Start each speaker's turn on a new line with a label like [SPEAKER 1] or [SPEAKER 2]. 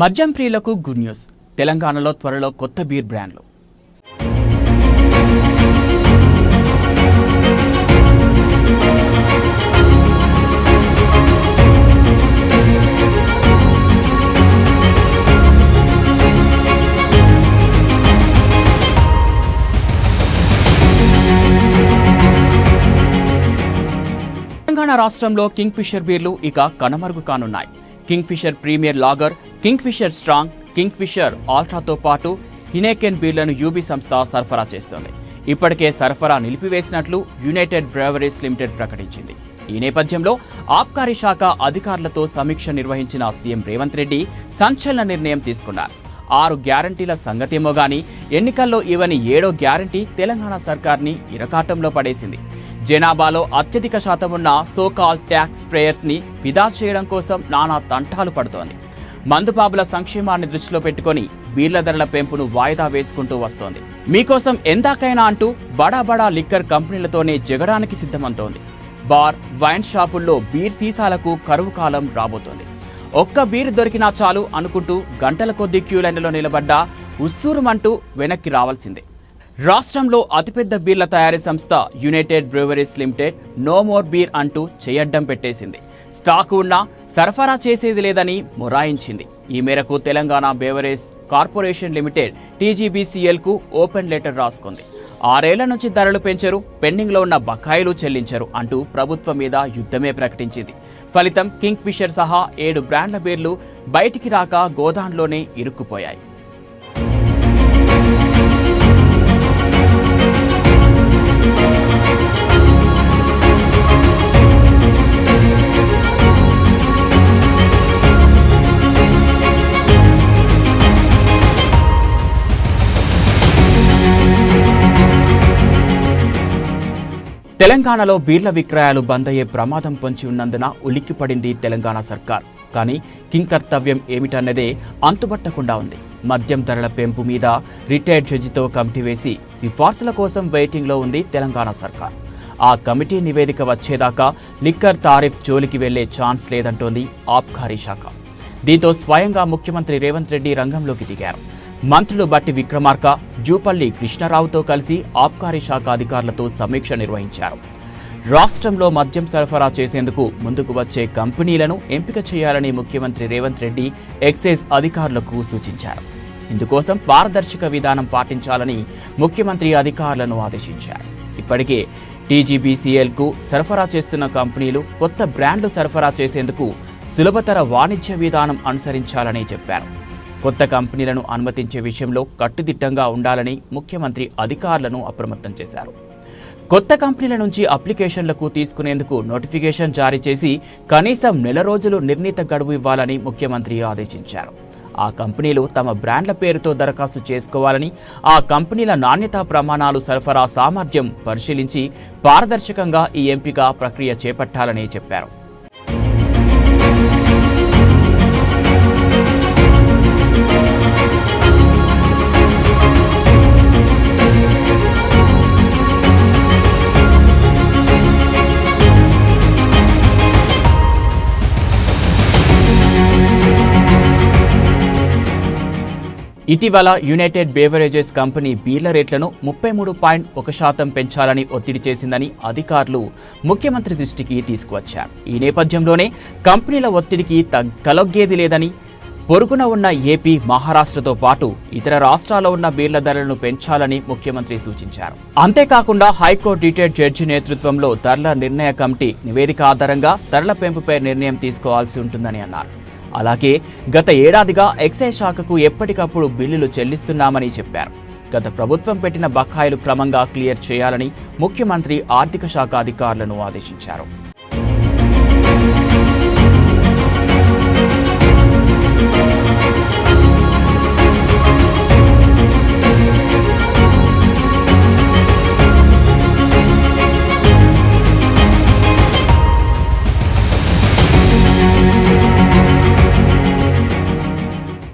[SPEAKER 1] మద్యం ప్రియులకు good news. తెలంగాణలో త్వరలో కొత్త బీర్ బ్రాండ్లు. తెలంగాణ రాష్ట్రంలో కింగ్ ఫిషర్ బీర్లు ఇక కనుమరుగు కానున్నాయి. Kingfisher premier lager, Kingfisher strong, Kingfisher ఆల్ట్రాతో పాటు హినేకెన్ బీర్లను యూబీ సంస్థ సరఫరా చేస్తోంది. ఇప్పటికే సరఫరా నిలిపివేసినట్లు యునైటెడ్ బ్రెవరీస్ లిమిటెడ్ ప్రకటించింది. ఈ నేపథ్యంలో ఆబ్కారీ శాఖ అధికారులతో సమీక్ష నిర్వహించిన సీఎం రేవంత్ రెడ్డి సంచలన నిర్ణయం తీసుకున్నారు. 6 గ్యారంటీల సంగతేమో గానీ ఎన్నికల్లో ఇవని 7వ గ్యారంటీ తెలంగాణ సర్కార్ని ఇరకాటంలో పడేసింది. జనాభాలో అత్యధిక శాతం ఉన్న సోకాల్ ట్యాక్స్ పేయర్స్ ని విదా చేయడం కోసం నానా తంటాలు పడుతోంది. మందుబాబుల సంక్షేమాన్ని దృష్టిలో పెట్టుకుని బీర్ల ధరల పెంపును వాయిదా వేసుకుంటూ వస్తోంది. మీకోసం ఎందాకైనా అంటూ బడా లిక్కర్ కంపెనీలతోనే జగడానికి సిద్ధమంటోంది. బార్, వైన్ షాపుల్లో బీర్ సీసాలకు కరువు కాలం రాబోతోంది. ఒక్క బీర్ దొరికినా చాలు అనుకుంటూ గంటల కొద్దీ క్యూలైన్లలో నిలబడ్డా ఉస్సూరుమంటూ వెనక్కి రావాల్సిందే. రాష్ట్రంలో అతిపెద్ద బీర్ల తయారీ సంస్థ United Breweries Limited no more beer అంటూ చేయడ్డం పెట్టేసింది. స్టాక్ ఉన్నా సరఫరా చేసేది లేదని మొరాయించింది. ఈ మేరకు తెలంగాణ బెవరేజ్ కార్పొరేషన్ లిమిటెడ్ TGBCLకు ఓపెన్ లెటర్ రాసుకుంది. 6 ఏళ్ల నుంచి ధరలు పెంచరు, పెండింగ్లో ఉన్న బకాయిలు చెల్లించరు అంటూ ప్రభుత్వం మీద యుద్ధమే ప్రకటించింది. ఫలితం కింగ్ ఫిషర్ సహా 7 బ్రాండ్ల బీర్లు బయటికి రాక గోదాంలోనే ఇరుక్కుపోయాయి. తెలంగాణలో బీర్ల విక్రయాలు బంద్ అయ్యే ప్రమాదం పొంచి ఉన్నందున ఉలిక్కిపడింది తెలంగాణ సర్కార్. కానీ కింగ్ కర్తవ్యం ఏమిటన్నదే అంతుబట్టకుండా ఉంది. మద్యం ధరల పెంపు మీద రిటైర్డ్ జడ్జితో కమిటీ వేసి సిఫార్సుల కోసం వెయిటింగ్లో ఉంది తెలంగాణ సర్కార్. ఆ కమిటీ నివేదిక వచ్చేదాకా లిక్కర్ తారీఫ్ జోలికి వెళ్లే ఛాన్స్ లేదంటోంది ఆబ్కారీ శాఖ. దీంతో స్వయంగా ముఖ్యమంత్రి రేవంత్ రెడ్డి రంగంలోకి దిగారు. మంత్రులు బట్టి విక్రమార్క, జూపల్లి కృష్ణారావుతో కలిసి ఆబ్కారీ శాఖ అధికారులతో సమీక్ష నిర్వహించారు. రాష్ట్రంలో మద్యం సరఫరా చేసేందుకు ముందుకు వచ్చే కంపెనీలను ఎంపిక చేయాలని ముఖ్యమంత్రి రేవంత్ రెడ్డి ఎక్సైజ్ అధికారులకు సూచించారు. ఇందుకోసం పారదర్శక విధానం పాటించాలని ముఖ్యమంత్రి అధికారులను ఆదేశించారు. ఇప్పటికే TGBCLకు సరఫరా చేస్తున్న కంపెనీలు కొత్త బ్రాండ్లు సరఫరా చేసేందుకు సులభతర వాణిజ్య విధానం అనుసరించాలని చెప్పారు. కొత్త కంపెనీలను అనుమతించే విషయంలో కట్టుదిట్టంగా ఉండాలని ముఖ్యమంత్రి అధికారులను అప్రమత్తం చేశారు. కొత్త కంపెనీల నుంచి అప్లికేషన్లకు తీసుకునేందుకు నోటిఫికేషన్ జారీ చేసి కనీసం 1 రోజులు నిర్ణీత గడువు ఇవ్వాలని ముఖ్యమంత్రి ఆదేశించారు. ఆ కంపెనీలు తమ బ్రాండ్ల పేరుతో దరఖాస్తు చేసుకోవాలని, ఆ కంపెనీల నాణ్యతా ప్రమాణాలు, సరఫరా సామర్థ్యం పరిశీలించి పారదర్శకంగా ఈ ఎంపిక ప్రక్రియ చేపట్టాలని చెప్పారు. ఇటీవల యునైటెడ్ బెవరేజెస్ కంపెనీ బీర్ల రేట్లను 33.1% పెంచాలని ఒత్తిడి చేసిందని అధికారులు ముఖ్యమంత్రి దృష్టికి తీసుకువచ్చారు. ఈ నేపథ్యంలోనే కంపెనీల ఒత్తిడికి తలొగ్గేది లేదని, పొరుగున ఉన్న ఏపీ, మహారాష్ట్రతో పాటు ఇతర రాష్ట్రాల్లో ఉన్న బీర్ల ధరలను పెంచాలని ముఖ్యమంత్రి సూచించారు. అంతేకాకుండా హైకోర్టు రిటైర్డ్ జడ్జి నేతృత్వంలో ధరల నిర్ణయ కమిటీ నివేదిక ఆధారంగా ధరల పెంపుపై నిర్ణయం తీసుకోవాల్సి ఉంటుందని అన్నారు. అలాగే గత ఏడాదిగా ఎక్సైజ్ శాఖకు ఎప్పటికప్పుడు బిల్లులు చెల్లిస్తున్నామని చెప్పారు. గత ప్రభుత్వం పెట్టిన బకాయిలు క్రమంగా క్లియర్ చేయాలని ముఖ్యమంత్రి ఆర్థిక శాఖ అధికారులను ఆదేశించారు.